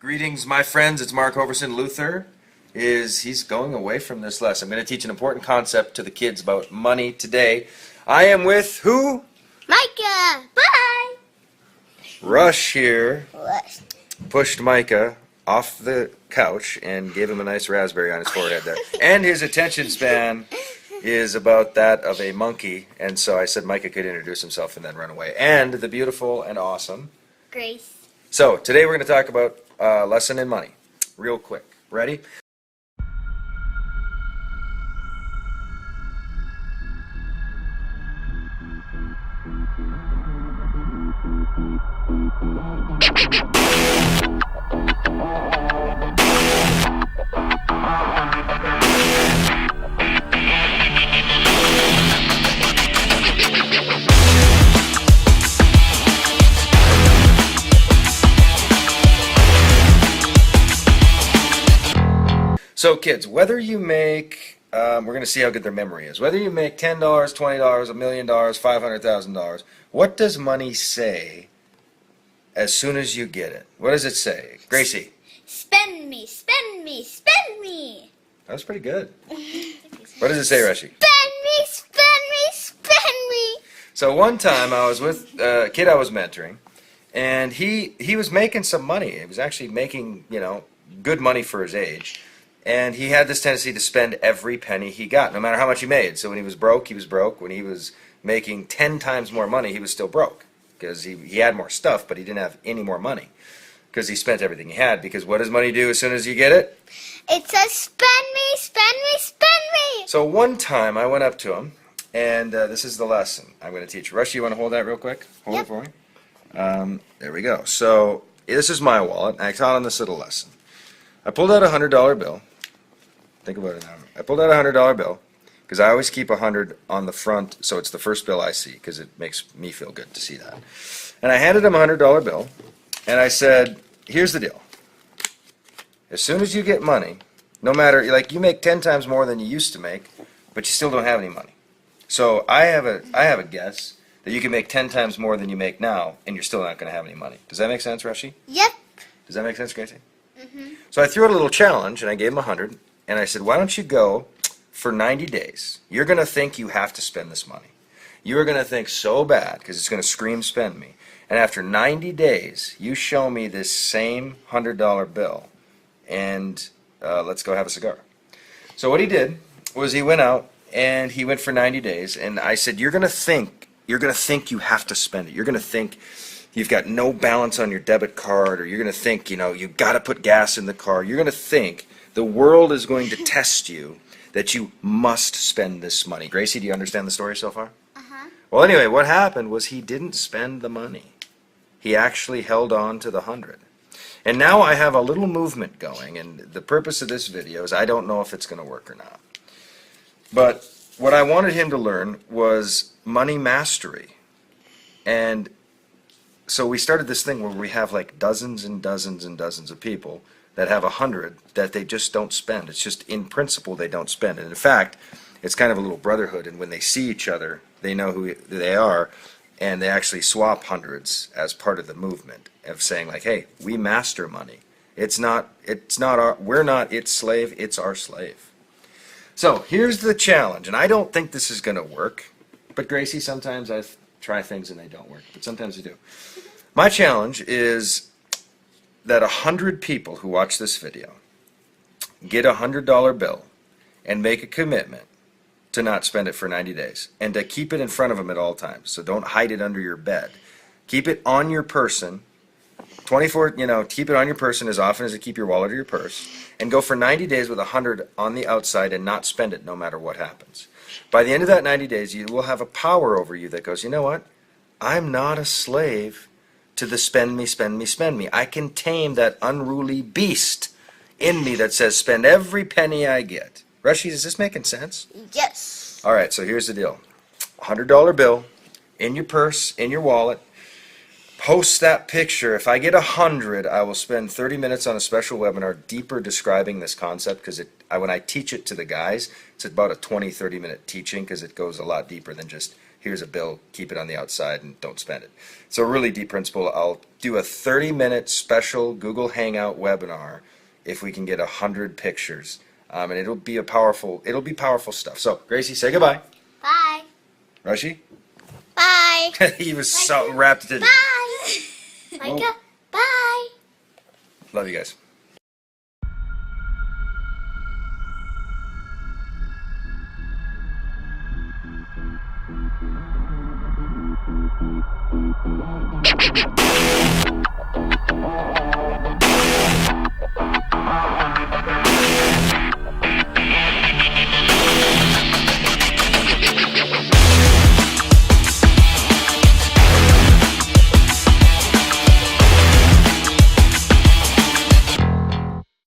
Greetings, my friends. It's Mark Overson. Luther he's going away from this lesson. I'm going to teach an important concept to the kids about money today. I am with who? Micah. Bye. Rush here Rush. pushed Micah off the couch and gave him a nice raspberry on his forehead there. And his attention span is about that of a monkey. And so I said Micah could introduce himself and then run away. And the beautiful and awesome Grace. So today we're going to talk about lesson in money, real quick. Ready? So kids, whether you make, we're going to see how good their memory is. Whether you make $10, $20, $1 million, $500,000, what does money say as soon as you get it? What does it say? Gracie. Spend me, spend me, spend me. That was pretty good. What does it say, Rashi? Spend me, spend me, spend me. So one time I was with a kid I was mentoring, and he was making some money. He was actually making, good money for his age. And he had this tendency to spend every penny he got, no matter how much he made. So when he was broke, he was broke. When he was making 10 times more money, he was still broke. Because he had more stuff, but he didn't have any more money. Because he spent everything he had. Because what does money do as soon as you get it? It says spend me, spend me, spend me. So one time I went up to him, and this is the lesson I'm going to teach. Rush, you want to hold that real quick? Hold it for me. There we go. So this is my wallet. I taught him this little lesson. I pulled out a $100 bill. Think about it now. I pulled out a $100 bill because I always keep 100 on the front, so it's the first bill I see because it makes me feel good to see that. And I handed him a $100 bill, and I said, "Here's the deal. As soon as you get money, no matter you make 10 times more than you used to make, but you still don't have any money. So I have a guess that you can make 10 times more than you make now, and you're still not going to have any money. Does that make sense, Rashi? Yep. Does that make sense, Gracie? Mm-hmm. So I threw out a little challenge, and I gave him 100. And I said, why don't you go for 90 days? You're going to think you have to spend this money. You are going to think so bad because it's going to scream spend me. And after 90 days, you show me this same $100 bill and let's go have a cigar. So what he did was he went out and he went for 90 days. And I said, you're going to think you have to spend it. You're going to think you've got no balance on your debit card, or you're going to think, you got to put gas in the car. You're going to think the world is going to test you that you must spend this money. Gracie, do you understand the story so far? Uh-huh. Well, anyway, what happened was he didn't spend the money. He actually held on to the 100. And now I have a little movement going, and the purpose of this video is I don't know if it's going to work or not. But what I wanted him to learn was money mastery. And so we started this thing where we have like dozens and dozens and dozens of people that have 100 that they just don't spend. It's just in principle they don't spend. And in fact, it's kind of a little brotherhood, and when they see each other, they know who they are, and they actually swap hundreds as part of the movement of saying like, hey, we master money. We're not its slave, it's our slave. So here's the challenge, and I don't think this is going to work, but Gracie, sometimes I try things and they don't work, but sometimes they do. My challenge is that 100 people who watch this video get a $100 bill and make a commitment to not spend it for 90 days and to keep it in front of them at all times. So don't hide it under your bed. Keep it on your person, keep it on your person as often as you keep your wallet or your purse, and go for 90 days with 100 on the outside and not spend it no matter what happens. By the end of that 90 days, you will have a power over you that goes, you know what? I'm not a slave to the spend me, spend me, spend me. I can tame that unruly beast in me that says spend every penny I get. Rushy, is this making sense? Yes. All right, so here's the deal. $100 bill in your purse, in your wallet. Post that picture. If I get 100, I will spend 30 minutes on a special webinar deeper describing this concept, because when I teach it to the guys, it's about a 20-30 minute teaching because it goes a lot deeper than just here's a bill, keep it on the outside and don't spend it. So a really deep principle. I'll do a 30-minute special Google Hangout webinar if we can get 100 pictures. And it'll be powerful stuff. So Gracie, say goodbye. Bye. Rushy? Bye. He was so wrapped in. Bye. Micah, bye. Love you guys.